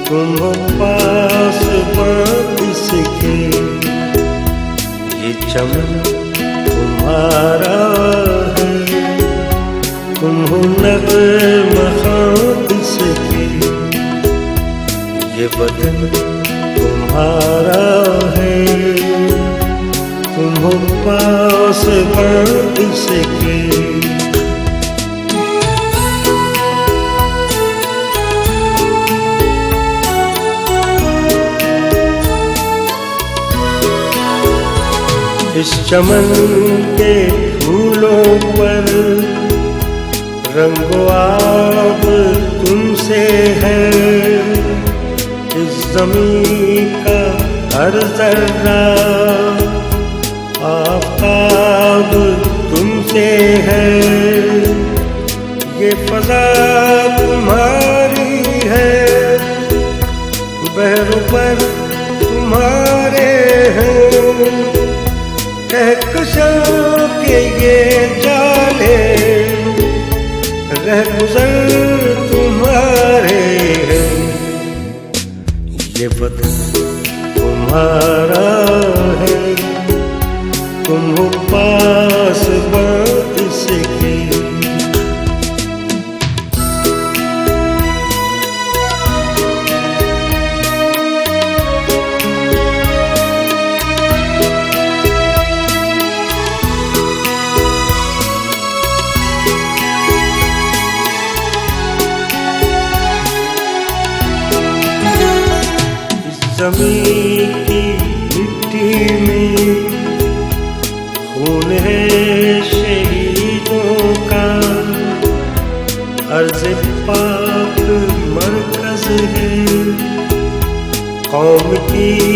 तुम हो पास इसके, ये चमन तुम्हारा है, तुम हो नग़्मा इसके, ये बदन तुम्हारा है, तुम हो पास इसके। इस चमन के फूलों पर रंगो आब तुमसे है, इस ज़मीं का हर ज़र्रा आफ़ताब तुमसे है, ये फ़ज़ा तुम्हारी है, बहरों पर तुम्हारे हैं, कहकशां के ये जाले रहगुज़र तुम्हारे हैं, ये वतन तुम्हारा है, तुम हो पास इसके। ज़मीं की मिट्टी में खून है शहीदों का, अर्ज़ पाक मरकज़ है कौम की।